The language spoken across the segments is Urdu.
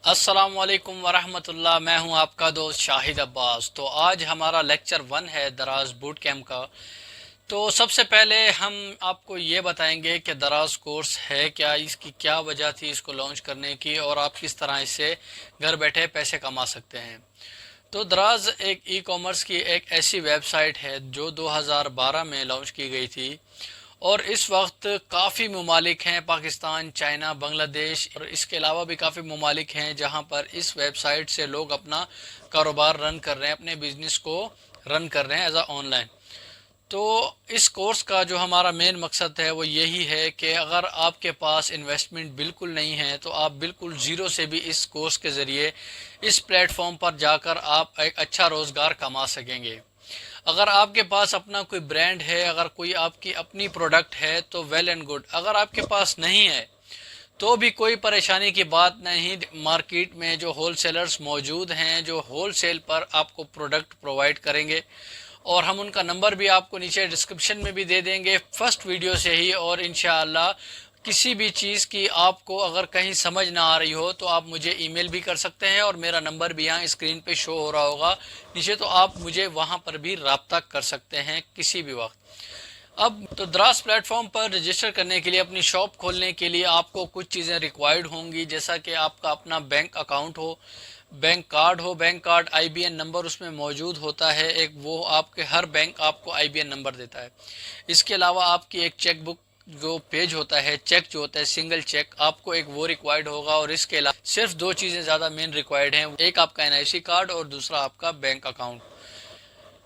السلام علیکم ورحمۃ اللہ، میں ہوں آپ کا دوست شاہد عباس۔ تو آج ہمارا لیکچر 1 ہے دراز بوٹ کیمپ کا۔ تو سب سے پہلے ہم آپ کو یہ بتائیں گے کہ دراز کورس ہے کیا، اس کی کیا وجہ تھی اس کو لانچ کرنے کی، اور آپ کس طرح اس سے گھر بیٹھے پیسے کما سکتے ہیں۔ تو دراز ایک ای کامرس کی ایک ایسی ویب سائٹ ہے جو 2012 میں لانچ کی گئی تھی، اور اس وقت کافی ممالک ہیں، پاکستان، چائنا، بنگلہ دیش، اور اس کے علاوہ بھی کافی ممالک ہیں جہاں پر اس ویب سائٹ سے لوگ اپنا کاروبار رن کر رہے ہیں، اپنے بزنس کو رن کر رہے ہیں ایز اے آن لائن۔ تو اس کورس کا جو ہمارا مین مقصد ہے وہ یہی ہے کہ اگر آپ کے پاس انویسٹمنٹ بالکل نہیں ہے تو آپ بالکل زیرو سے بھی اس کورس کے ذریعے اس پلیٹ فارم پر جا کر آپ ایک اچھا روزگار کما سکیں گے۔ اگر آپ کے پاس اپنا کوئی برانڈ ہے، اگر کوئی آپ کی اپنی پروڈکٹ ہے تو ویل اینڈ گڈ۔ اگر آپ کے پاس نہیں ہے تو بھی کوئی پریشانی کی بات نہیں، مارکیٹ میں جو ہول سیلرز موجود ہیں جو ہول سیل پر آپ کو پروڈکٹ پرووائڈ کریں گے، اور ہم ان کا نمبر بھی آپ کو نیچے ڈسکرپشن میں بھی دے دیں گے فرسٹ ویڈیو سے ہی۔ اور انشاءاللہ کسی بھی چیز کی آپ کو اگر کہیں سمجھ نہ آ رہی ہو تو آپ مجھے ای میل بھی کر سکتے ہیں، اور میرا نمبر بھی یہاں اسکرین پہ شو ہو رہا ہوگا نیچے، تو آپ مجھے وہاں پر بھی رابطہ کر سکتے ہیں کسی بھی وقت۔ اب تو دراز پلیٹ فارم پر رجسٹر کرنے کے لیے، اپنی شاپ کھولنے کے لیے آپ کو کچھ چیزیں ریکوائرڈ ہوں گی، جیسا کہ آپ کا اپنا بینک اکاؤنٹ ہو، بینک کارڈ ہو، bank card IBAN number اس میں موجود ہوتا ہے ایک، وہ آپ کے ہر بینک آپ کو آئی بی این نمبر دیتا ہے۔ اس کے علاوہ آپ کی ایک چیک بک جو پیج ہوتا ہے، چیک جو ہوتا ہے سنگل چیک، آپ کو ایک وہ ریکوائرڈ ہوگا۔ اور اس کے علاوہ صرف دو چیزیں زیادہ مین ریکوائرڈ ہیں، ایک آپ کا این آئی سی کارڈ اور دوسرا آپ کا بینک اکاؤنٹ۔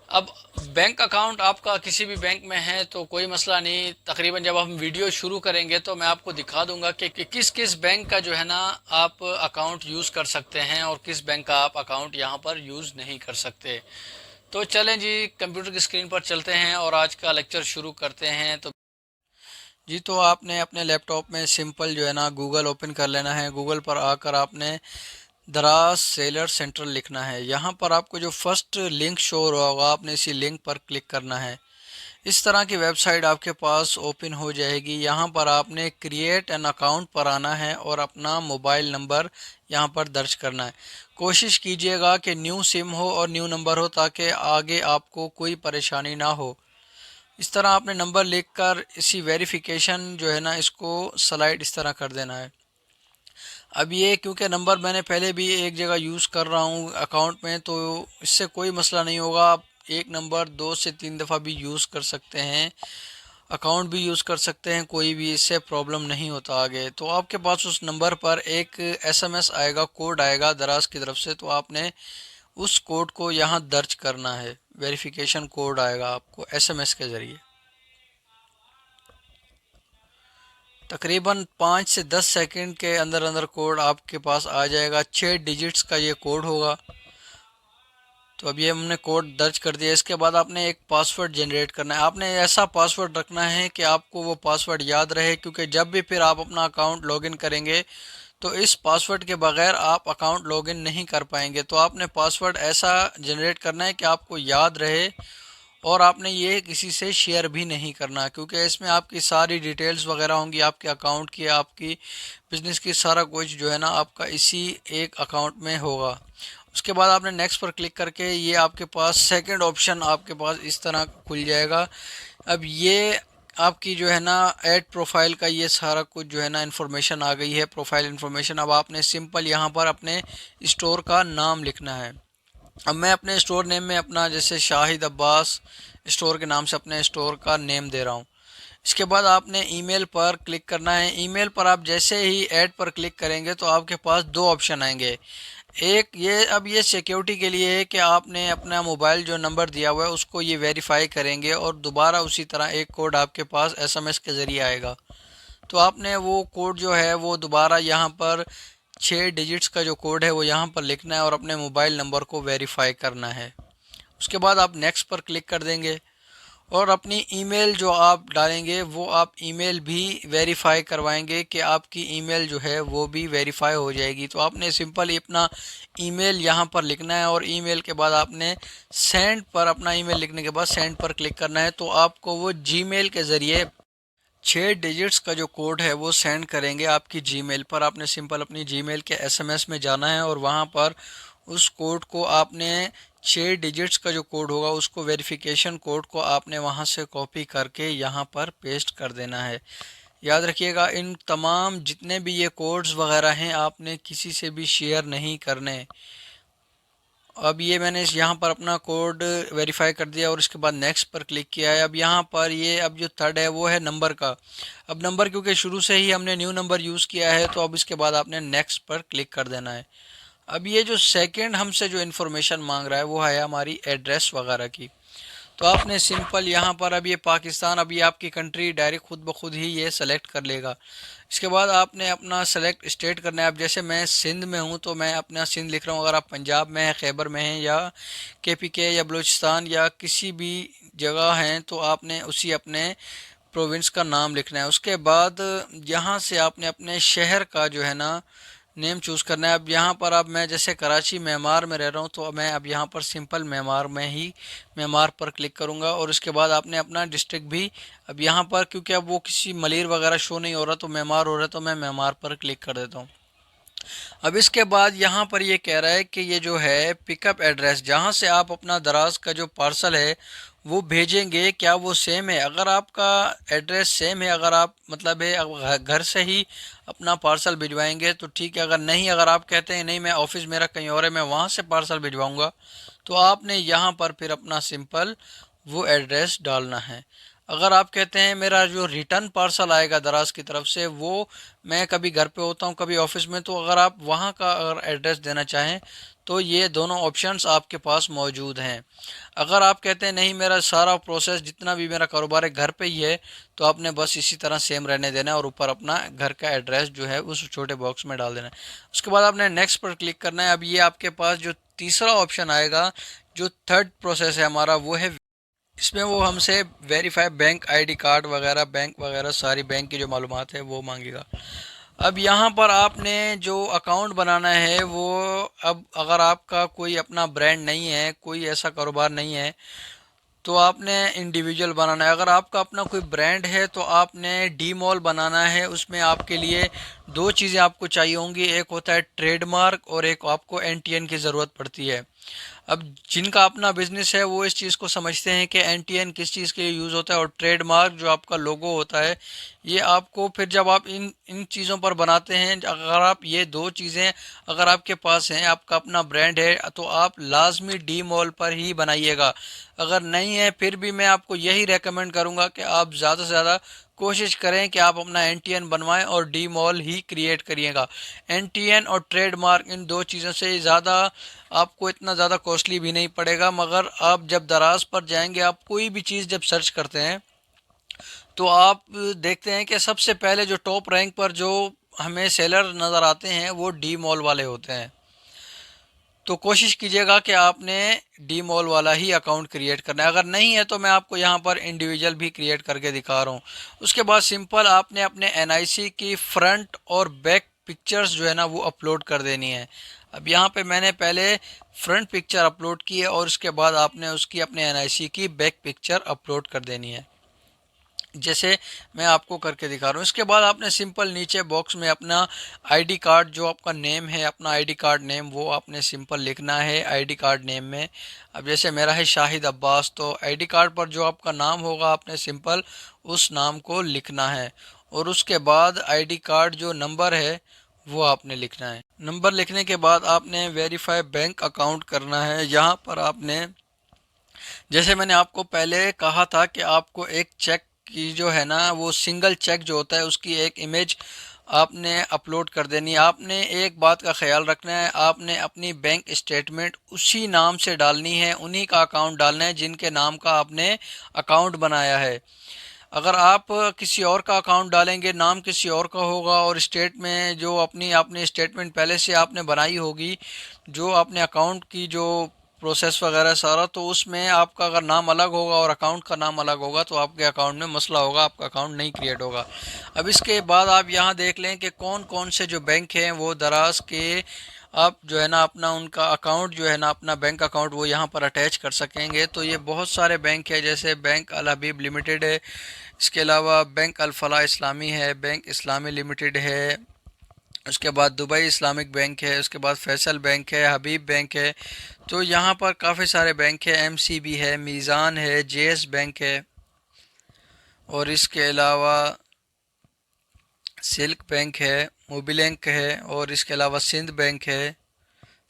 اب بینک اکاؤنٹ آپ کا کسی بھی بینک میں ہے تو کوئی مسئلہ نہیں، تقریباً جب ہم ویڈیو شروع کریں گے تو میں آپ کو دکھا دوں گا کہ کس کس بینک کا جو ہے نا آپ اکاؤنٹ یوز کر سکتے ہیں اور کس بینک کا آپ اکاؤنٹ یہاں پر یوز نہیں کر سکتے۔ تو چلیں جی، کمپیوٹر کی اسکرین پر چلتے ہیں اور آج کا لیکچر شروع کرتے ہیں۔ تو آپ نے اپنے لیپ ٹاپ میں سمپل جو ہے نا گوگل اوپن کر لینا ہے۔ گوگل پر آ کر آپ نے دراز سیلر سینٹر لکھنا ہے۔ یہاں پر آپ کو جو فرسٹ لنک شو ہو رہا ہوگا، آپ نے اسی لنک پر کلک کرنا ہے۔ اس طرح کی ویب سائٹ آپ کے پاس اوپن ہو جائے گی۔ یہاں پر آپ نے کریٹ این اکاؤنٹ پر آنا ہے اور اپنا موبائل نمبر یہاں پر درج کرنا ہے۔ کوشش کیجئے گا کہ نیو سم ہو اور نیو نمبر ہو تاکہ آگے آپ کو کوئی پریشانی نہ ہو۔ اس طرح آپ نے نمبر لکھ کر اسی ویریفیکیشن جو ہے نا اس کو سلائڈ اس طرح کر دینا ہے۔ اب یہ کیونکہ نمبر میں نے پہلے بھی ایک جگہ یوز کر رہا ہوں اکاؤنٹ میں، تو اس سے کوئی مسئلہ نہیں ہوگا۔ آپ ایک نمبر 2 سے 3 دفعہ بھی یوز کر سکتے ہیں، اکاؤنٹ بھی یوز کر سکتے ہیں، کوئی بھی اس سے پرابلم نہیں ہوتا آگے۔ تو آپ کے پاس اس نمبر پر ایک ایس ایم ایس آئے گا، کوڈ آئے گا دراز کی طرف سے، تو آپ نے اس کوڈ کو یہاں درج کرنا ہے۔ ویریفیکیشن کوڈ آئے گا آپ کو ایس ایم ایس کے ذریعے، تقریباً 5 سے 10 سیکنڈ کے اندر اندر کوڈ آپ کے پاس آ جائے گا۔ 6 ڈیجٹس کا یہ کوڈ ہوگا۔ تو اب یہ ہم نے کوڈ درج کر دیا۔ اس کے بعد آپ نے ایک پاسورڈ جنریٹ کرنا ہے۔ آپ نے ایسا پاسورڈ رکھنا ہے کہ آپ کو وہ پاسورڈ یاد رہے، کیونکہ جب بھی پھر آپ اپنا اکاؤنٹ لاگ ان کریں گے تو اس پاسورڈ کے بغیر آپ اکاؤنٹ لاگ ان نہیں کر پائیں گے۔ تو آپ نے پاسورڈ ایسا جنریٹ کرنا ہے کہ آپ کو یاد رہے، اور آپ نے یہ کسی سے شیئر بھی نہیں کرنا، کیونکہ اس میں آپ کی ساری ڈیٹیلز وغیرہ ہوں گی، آپ کے اکاؤنٹ کی، آپ کی بزنس کی، سارا کچھ جو ہے نا آپ کا اسی ایک اکاؤنٹ میں ہوگا۔ اس کے بعد آپ نے نیکسٹ پر کلک کر کے یہ آپ کے پاس سیکنڈ آپشن آپ کے پاس اس طرح کھل جائے گا۔ اب یہ آپ کی جو ہے نا ایڈ پروفائل کا یہ سارا کچھ جو ہے نا انفارمیشن آ گئی ہے، پروفائل انفارمیشن۔ اب آپ نے سمپل یہاں پر اپنے اسٹور کا نام لکھنا ہے۔ اب میں اپنے اسٹور نیم میں اپنا جیسے شاہد عباس اسٹور کے نام سے اپنے اسٹور کا نیم دے رہا ہوں۔ اس کے بعد آپ نے ای میل پر کلک کرنا ہے۔ ای میل پر آپ جیسے ہی ایڈ پر کلک کریں گے تو آپ کے پاس دو آپشن آئیں گے۔ ایک یہ سیکیورٹی کے لیے ہے کہ آپ نے اپنا موبائل جو نمبر دیا ہوا ہے اس کو یہ ویریفائی کریں گے، اور دوبارہ اسی طرح ایک کوڈ آپ کے پاس ایس ایم ایس کے ذریعے آئے گا۔ تو آپ نے وہ کوڈ جو ہے وہ دوبارہ یہاں پر 6 ڈیجٹس کا جو کوڈ ہے وہ یہاں پر لکھنا ہے اور اپنے موبائل نمبر کو ویریفائی کرنا ہے۔ اس کے بعد آپ نیکسٹ پر کلک کر دیں گے، اور اپنی ای میل جو آپ ڈالیں گے وہ آپ ای میل بھی ویریفائی کروائیں گے کہ آپ کی ای میل جو ہے وہ بھی ویریفائی ہو جائے گی۔ تو آپ نے سمپل اپنا ای میل یہاں پر لکھنا ہے، اور ای میل کے بعد آپ نے سینڈ پر، اپنا ای میل لکھنے کے بعد سینڈ پر کلک کرنا ہے، تو آپ کو وہ جی میل کے ذریعے 6 ڈیجٹس کا جو کوڈ ہے وہ سینڈ کریں گے آپ کی جی میل پر۔ آپ نے سمپل اپنی جی میل کے ایس ایم ایس میں جانا ہے اور وہاں پر اس کوڈ کو آپ نے 6 ڈیجٹس کا جو کوڈ ہوگا اس کو ویریفیکیشن کوڈ کو آپ نے وہاں سے کاپی کر کے یہاں پر پیسٹ کر دینا ہے۔ یاد رکھیے گا ان تمام جتنے بھی یہ کوڈز وغیرہ ہیں آپ نے کسی سے بھی شیئر نہیں کرنے۔ اب یہ میں نے یہاں پر اپنا کوڈ ویریفائی کر دیا اور اس کے بعد نیکسٹ پر کلک کیا ہے۔ اب یہاں پر یہ اب جو تھرڈ ہے وہ ہے نمبر کا۔ اب نمبر کیونکہ شروع سے ہی ہم نے نیو نمبر یوز کیا ہے تو اب اس کے بعد آپ نے نیکسٹ پر کلک کر دینا ہے۔ اب یہ جو سیکنڈ ہم سے جو انفارمیشن مانگ رہا ہے وہ ہے ہماری ایڈریس وغیرہ کی۔ تو آپ نے سمپل یہاں پر اب یہ پاکستان، اب یہ آپ کی کنٹری ڈائریکٹ خود بخود ہی یہ سلیکٹ کر لے گا۔ اس کے بعد آپ نے اپنا سلیکٹ اسٹیٹ کرنا ہے۔ اب جیسے میں سندھ میں ہوں تو میں اپنا سندھ لکھ رہا ہوں، اگر آپ پنجاب میں ہیں، خیبر میں ہیں یا کے پی کے یا بلوچستان یا کسی بھی جگہ ہیں تو آپ نے اسی اپنے پروونس کا نام لکھنا ہے۔ اس کے بعد یہاں سے آپ نے اپنے شہر کا جو ہے نا نیم چوز کرنا ہے۔ اب یہاں پر اب میں جیسے کراچی معمار میں رہ رہا ہوں تو میں اب یہاں پر سمپل معمار میں ہی معمار پر کلک کروں گا، اور اس کے بعد آپ نے اپنا ڈسٹرکٹ بھی اب یہاں پر کیونکہ اب وہ کسی ملیر وغیرہ شو نہیں ہو رہا تو معمار ہو رہا ہے تو میں معمار پر کلک کر دیتا ہوں۔ اب اس کے بعد یہاں پر یہ کہہ رہا ہے کہ یہ جو ہے پک اپ ایڈریس جہاں سے آپ اپنا دراز کا جو پارسل ہے وہ بھیجیں گے کیا وہ سیم ہے۔ اگر آپ کا ایڈریس سیم ہے، اگر آپ مطلب ہے گھر سے ہی اپنا پارسل بھجوائیں گے تو ٹھیک ہے، اگر نہیں، اگر آپ کہتے ہیں نہیں میں آفس میرا کہیں اور ہے میں وہاں سے پارسل بھجواؤں گا تو آپ نے یہاں پر پھر اپنا سمپل وہ ایڈریس ڈالنا ہے۔ اگر آپ کہتے ہیں میرا جو ریٹرن پارسل آئے گا دراز کی طرف سے وہ میں کبھی گھر پہ ہوتا ہوں کبھی آفس میں، تو اگر آپ وہاں کا اگر ایڈریس دینا چاہیں تو یہ دونوں آپشنس آپ کے پاس موجود ہیں۔ اگر آپ کہتے ہیں نہیں میرا سارا پروسیس جتنا بھی میرا کاروبار ہے گھر پہ ہی ہے تو آپ نے بس اسی طرح سیم رہنے دینا ہے اور اوپر اپنا گھر کا ایڈریس جو ہے اس چھوٹے باکس میں ڈال دینا ہے۔ اس کے بعد آپ نے نیکسٹ پر کلک کرنا ہے۔ اب یہ آپ کے پاس جو تیسرا آپشن آئے گا، جو تھرڈ پروسیس ہے ہمارا، وہ ہے اس میں وہ ہم سے verify bank I D card وغیرہ بینک وغیرہ ساری بینک کی جو معلومات ہے وہ مانگے گا۔ اب یہاں پر آپ نے جو اکاؤنٹ بنانا ہے وہ اب اگر آپ کا کوئی اپنا برانڈ نہیں ہے، کوئی ایسا کاروبار نہیں ہے تو آپ نے انڈیویجول بنانا ہے۔ اگر آپ کا اپنا کوئی برانڈ ہے تو آپ نے ڈی مال بنانا ہے۔ اس میں آپ کے لیے دو چیزیں آپ کو چاہیے ہوں گی، ایک ہوتا ہے ٹریڈ مارک اور ایک آپ کو این ٹی این کی ضرورت پڑتی ہے۔ اب جن کا اپنا بزنس ہے وہ اس چیز کو سمجھتے ہیں کہ این ٹی این کس چیز کے لیے یوز ہوتا ہے، اور ٹریڈ مارک جو آپ کا لوگو ہوتا ہے یہ آپ کو پھر جب آپ ان چیزوں پر بناتے ہیں، اگر آپ یہ دو چیزیں اگر آپ کے پاس ہیں، آپ کا اپنا برانڈ ہے تو آپ لازمی ڈی مال پر ہی بنائیے گا۔ اگر نہیں ہے پھر بھی میں آپ کو یہی ریکمینڈ کروں گا کہ آپ زیادہ سے زیادہ کوشش کریں کہ آپ اپنا این ٹی این بنوائیں اور ڈی مال ہی کریٹ کریے گا۔ این ٹی این اور ٹریڈ مارک ان دو چیزوں سے زیادہ آپ کو اتنا زیادہ کوسٹلی بھی نہیں پڑے گا، مگر آپ جب دراز پر جائیں گے آپ کوئی بھی چیز جب سرچ کرتے ہیں تو آپ دیکھتے ہیں کہ سب سے پہلے جو ٹاپ رینک پر جو ہمیں سیلر نظر آتے ہیں وہ ڈی مال والے ہوتے ہیں۔ تو کوشش کیجیے گا کہ آپ نے ڈی مال والا ہی اکاؤنٹ کریٹ کرنا ہے۔ اگر نہیں ہے تو میں آپ کو یہاں پر انڈیویجول بھی کریٹ کر کے دکھا رہا ہوں۔ اس کے بعد سمپل آپ نے اپنے این آئی سی کی فرنٹ اور بیک پکچرز جو ہے نا وہ اپلوڈ کر دینی ہے۔ اب یہاں پہ میں نے پہلے فرنٹ پکچر اپلوڈ کی ہے اور اس کے بعد آپ نے اس کی اپنے این آئی سی کی بیک پکچر اپلوڈ کر دینی ہے، جیسے میں آپ کو کر کے دکھا رہا ہوں۔ اس کے بعد آپ نے سمپل نیچے باکس میں اپنا آئی ڈی کارڈ جو آپ کا نیم ہے، اپنا آئی ڈی کارڈ نیم وہ آپ نے سمپل لکھنا ہے آئی ڈی کارڈ نیم میں۔ اب جیسے میرا ہے شاہد عباس تو آئی ڈی کارڈ پر جو آپ کا نام ہوگا آپ نے سمپل اس نام کو لکھنا ہے، اور اس کے بعد آئی ڈی کارڈ جو نمبر ہے وہ آپ نے لکھنا ہے۔ نمبر لکھنے کے بعد آپ نے ویریفائی بینک اکاؤنٹ کرنا ہے۔ یہاں پر آپ نے جیسے میں نے آپ کو پہلے کہا تھا کہ آپ کو ایک چیک کی جو ہے نا وہ سنگل چیک جو ہوتا ہے اس کی ایک امیج آپ نے اپلوڈ کر دینی ہے۔ آپ نے ایک بات کا خیال رکھنا ہے، آپ نے اپنی بینک اسٹیٹمنٹ اسی نام سے ڈالنی ہے، انہی کا اکاؤنٹ ڈالنا ہے جن کے نام کا آپ نے اکاؤنٹ بنایا ہے۔ اگر آپ کسی اور کا اکاؤنٹ ڈالیں گے، نام کسی اور کا ہوگا، اور اسٹیٹ میں جو اپنی اسٹیٹمنٹ پہلے سے آپ نے بنائی ہوگی جو آپ نے اکاؤنٹ کی جو پروسیس وغیرہ سارا، تو اس میں آپ کا اگر نام الگ ہوگا اور اکاؤنٹ کا نام الگ ہوگا تو آپ کے اکاؤنٹ میں مسئلہ ہوگا، آپ کا اکاؤنٹ نہیں کریٹ ہوگا۔ اب اس کے بعد آپ یہاں دیکھ لیں کہ کون کون سے جو بینک ہیں وہ دراز کے آپ جو ہے نا اپنا ان کا اکاؤنٹ جو ہے نا اپنا بینک اکاؤنٹ وہ یہاں پر اٹیچ کر سکیں گے۔ تو یہ بہت سارے بینک ہے، جیسے بینک الحبیب لمیٹڈ ہے، اس کے علاوہ بینک الفلاح اسلامی ہے، بینک اسلامی لمیٹڈ ہے، اس کے بعد دبئی اسلامک بینک ہے، اس کے بعد فیصل بینک ہے، حبیب بینک ہے۔ تو یہاں پر کافی سارے بینک ہے، ایم سی بی ہے، میزان ہے، جے ایس بینک ہے، اور اس کے علاوہ سلک بینک ہے، موبیلنک ہے، اور اس کے علاوہ سندھ بینک ہے،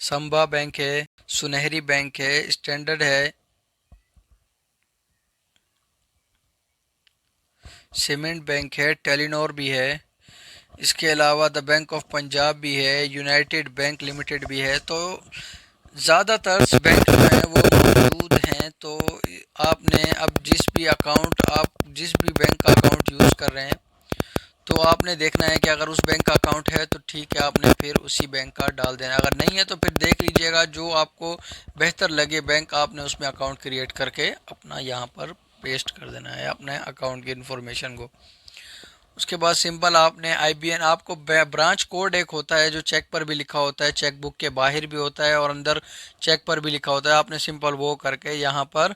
سمبا بینک ہے، سنہری بینک ہے، اسٹینڈرڈ ہے، سیمنٹ بینک ہے، ٹیلینور بھی ہے، اس کے علاوہ دا بینک آف پنجاب بھی ہے، یونائٹڈ بینک لمیٹڈ بھی ہے۔ تو زیادہ تر بینک جو ہیں وہ موجود ہیں۔ تو آپ نے اب جس بھی بینک کا اکاؤنٹ یوز کر رہے ہیں، تو آپ نے دیکھنا ہے کہ اگر اس بینک کا اکاؤنٹ ہے تو ٹھیک ہے، آپ نے پھر اسی بینک کا ڈال دینا ہے، اگر نہیں ہے تو پھر دیکھ لیجئے گا جو آپ کو بہتر لگے بینک، آپ نے اس میں اکاؤنٹ کریٹ کر کے اپنا یہاں پر پیسٹ کر دینا ہے اپنے اکاؤنٹ کی انفارمیشن کو۔ اس کے بعد سمپل آپ نے آئی بی این، آپ کو برانچ کوڈ ایک ہوتا ہے جو چیک پر بھی لکھا ہوتا ہے، چیک بک کے باہر بھی ہوتا ہے اور اندر چیک پر بھی لکھا ہوتا ہے، آپ نے سمپل وہ کر کے یہاں پر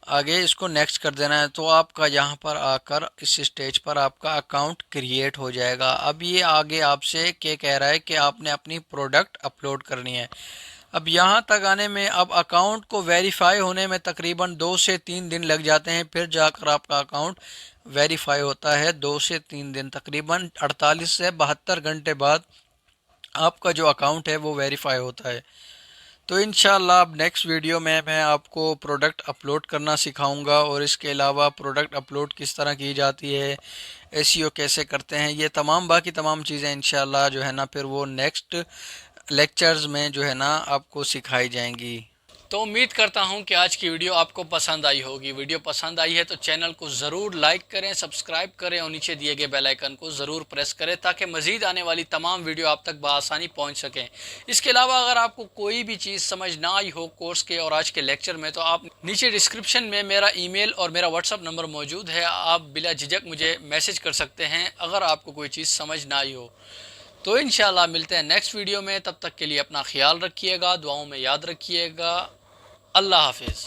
آگے اس کو نیکسٹ کر دینا ہے۔ تو آپ کا یہاں پر آ کر اس اسٹیج پر آپ کا اکاؤنٹ کریٹ ہو جائے گا۔ اب یہ آگے آپ سے کیا کہہ رہا ہے کہ آپ نے اپنی پروڈکٹ اپلوڈ کرنی ہے۔ اب یہاں تک آنے میں، اب اکاؤنٹ کو ویریفائی ہونے میں تقریباً 2 سے 3 دن لگ جاتے ہیں، پھر جا کر آپ کا اکاؤنٹ ویریفائی ہوتا ہے۔ 2 سے 3 دن، تقریباً 48 سے 72 گھنٹے بعد آپ کا جو اکاؤنٹ ہے وہ ویریفائی ہوتا ہے۔ تو انشاءاللہ اب نیکسٹ ویڈیو میں آپ کو پروڈکٹ اپلوڈ کرنا سکھاؤں گا، اور اس کے علاوہ پروڈکٹ اپلوڈ کس طرح کی جاتی ہے، ایس ای او کیسے کرتے ہیں، یہ باقی تمام چیزیں انشاءاللہ جو ہے نا پھر وہ نیکسٹ لیکچرز میں جو ہے نا آپ کو سکھائی جائیں گی۔ تو امید کرتا ہوں کہ آج کی ویڈیو آپ کو پسند آئی ہوگی۔ ویڈیو پسند آئی ہے تو چینل کو ضرور لائک کریں، سبسکرائب کریں، اور نیچے دیے گئے بیل آئیکن کو ضرور پریس کریں تاکہ مزید آنے والی تمام ویڈیو آپ تک بآسانی پہنچ سکیں۔ اس کے علاوہ اگر آپ کو کوئی بھی چیز سمجھ نہ آئی ہو کورس کے اور آج کے لیکچر میں، تو آپ نیچے ڈسکرپشن میں میرا ای میل اور میرا واٹس ایپ نمبر موجود ہے، آپ بلا جھجک مجھے میسج کر سکتے ہیں اگر آپ کو کوئی چیز سمجھ نہ آئی ہو۔ تو انشاءاللہ ملتے ہیں نیکسٹ ویڈیو میں، تب تک کے لیے اپنا خیال رکھیے گا، دعاؤں میں یاد رکھیے گا۔ اللہ حافظ۔